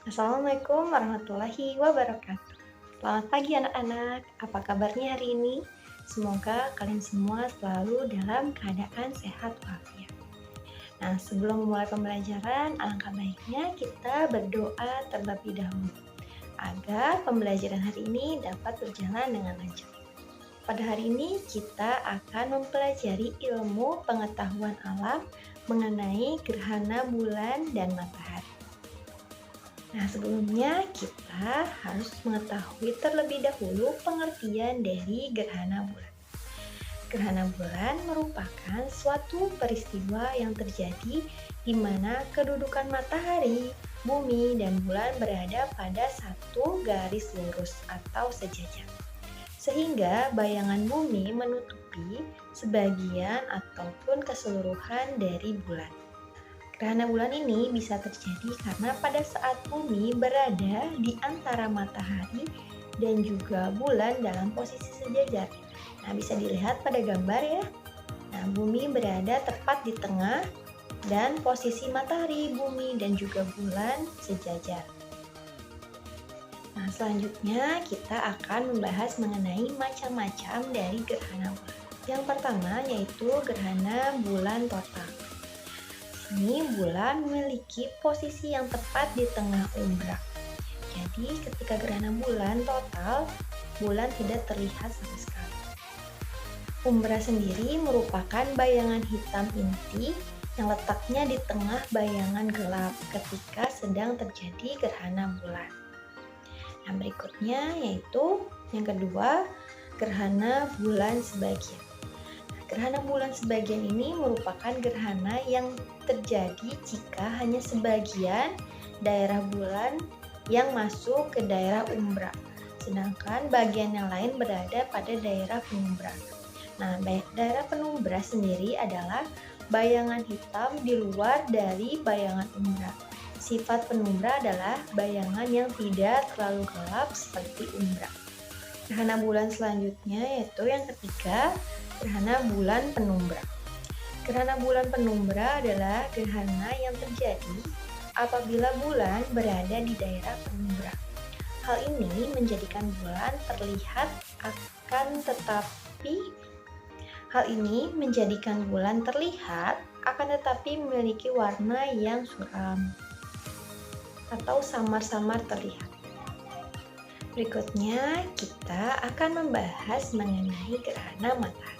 Assalamualaikum warahmatullahi wabarakatuh. Selamat pagi anak-anak, apa kabarnya hari ini? Semoga kalian semua selalu dalam keadaan sehat walafiat. Nah, sebelum memulai pembelajaran, alangkah baiknya kita berdoa terlebih dahulu agar pembelajaran hari ini dapat berjalan dengan lancar. Pada hari ini kita akan mempelajari ilmu pengetahuan alam mengenai gerhana bulan dan matahari. Nah, sebelumnya kita harus mengetahui terlebih dahulu pengertian dari gerhana bulan. Gerhana bulan merupakan suatu peristiwa yang terjadi di mana kedudukan matahari, bumi, dan bulan berada pada satu garis lurus atau sejajar. Sehingga bayangan bumi menutupi sebagian ataupun keseluruhan dari bulan. Gerhana bulan ini bisa terjadi karena pada saat bumi berada di antara matahari dan juga bulan dalam posisi sejajar. Nah, bisa dilihat pada gambar ya. Nah, bumi berada tepat di tengah dan posisi matahari, bumi, dan juga bulan sejajar. Nah, selanjutnya kita akan membahas mengenai macam-macam dari gerhana bulan. Yang pertama yaitu gerhana bulan total. Ini bulan memiliki posisi yang tepat di tengah umbra. Jadi ketika gerhana bulan total, bulan tidak terlihat sama sekali. Umbra sendiri merupakan bayangan hitam inti yang letaknya di tengah bayangan gelap ketika sedang terjadi gerhana bulan. Nah, berikutnya yaitu yang kedua, gerhana bulan sebagian. Gerhana bulan sebagian ini merupakan gerhana yang terjadi jika hanya sebagian daerah bulan yang masuk ke daerah umbra, sedangkan bagian yang lain berada pada daerah penumbra. Nah, daerah penumbra sendiri adalah bayangan hitam di luar dari bayangan umbra. Sifat penumbra adalah bayangan yang tidak terlalu gelap seperti umbra. Gerhana bulan selanjutnya yaitu yang ketiga, gerhana bulan penumbra. Gerhana bulan penumbra adalah gerhana yang terjadi apabila bulan berada di daerah penumbra. Hal ini menjadikan bulan terlihat akan tetapi memiliki warna yang suram atau samar-samar terlihat. Berikutnya kita akan membahas mengenai gerhana matahari.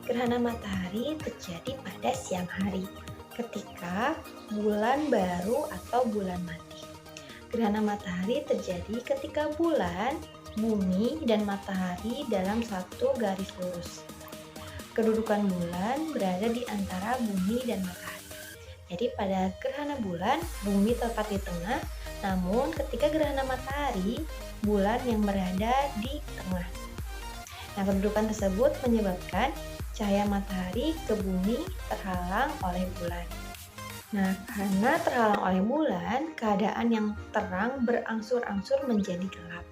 Gerhana matahari terjadi pada siang hari ketika bulan baru atau bulan mati. Gerhana matahari terjadi ketika bulan, bumi, dan matahari dalam satu garis lurus. Kedudukan bulan berada di antara bumi dan matahari. Jadi pada gerhana bulan, bumi tepat di tengah, namun ketika gerhana matahari, bulan yang berada di tengah. Nah, kedudukan tersebut menyebabkan cahaya matahari ke bumi terhalang oleh bulan. Nah, karena terhalang oleh bulan, keadaan yang terang berangsur-angsur menjadi gelap.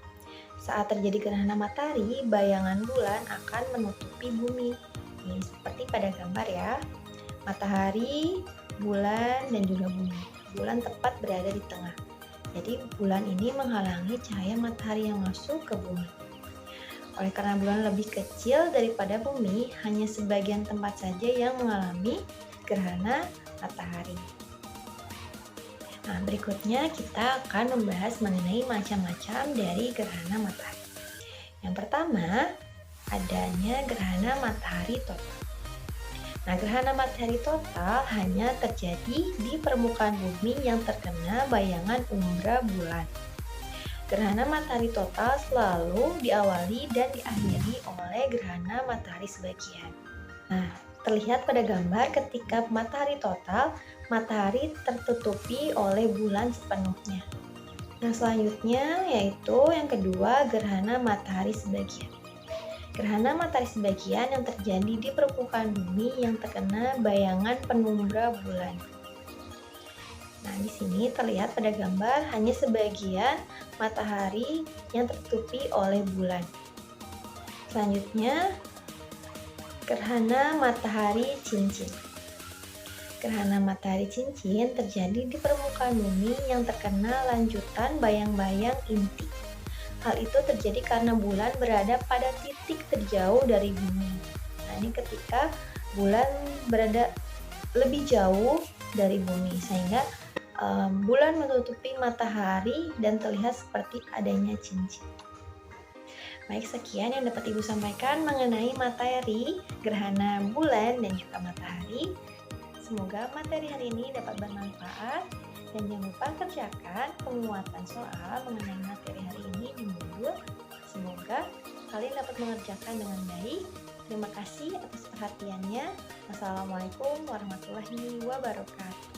Saat terjadi gerhana matahari, bayangan bulan akan menutupi bumi. Ini seperti pada gambar ya. Matahari, bulan, dan juga bumi. Bulan tepat berada di tengah. Jadi bulan ini menghalangi cahaya matahari yang masuk ke bumi. Oleh karena bulan lebih kecil daripada bumi, hanya sebagian tempat saja yang mengalami gerhana matahari. Nah, berikutnya kita akan membahas mengenai macam-macam dari gerhana matahari. Yang pertama, adanya gerhana matahari total. Nah, gerhana matahari total hanya terjadi di permukaan bumi yang terkena bayangan umbra bulan. Gerhana matahari total selalu diawali dan diakhiri oleh gerhana matahari sebagian. Nah, terlihat pada gambar ketika matahari total, matahari tertutupi oleh bulan sepenuhnya. Nah, selanjutnya yaitu yang kedua, gerhana matahari sebagian. Gerhana matahari sebagian yang terjadi di permukaan bumi yang terkena bayangan penumbra bulan. Nah, di sini terlihat pada gambar hanya sebagian matahari yang tertutupi oleh bulan. Selanjutnya, gerhana matahari cincin. Gerhana matahari cincin terjadi di permukaan bumi yang terkena lanjutan bayang-bayang inti. Hal itu terjadi karena bulan berada pada titik terjauh dari bumi. Nah, ini ketika bulan berada lebih jauh dari bumi, sehingga bulan menutupi matahari dan terlihat seperti adanya cincin. Baik, sekian yang dapat Ibu sampaikan mengenai materi, gerhana bulan, dan juga matahari. Semoga materi hari ini dapat bermanfaat, dan jangan lupa kerjakan penguatan soal mengenai materi hari ini di modul. Semoga kalian dapat mengerjakan dengan baik. Terima kasih atas perhatiannya. Wassalamualaikum warahmatullahi wabarakatuh.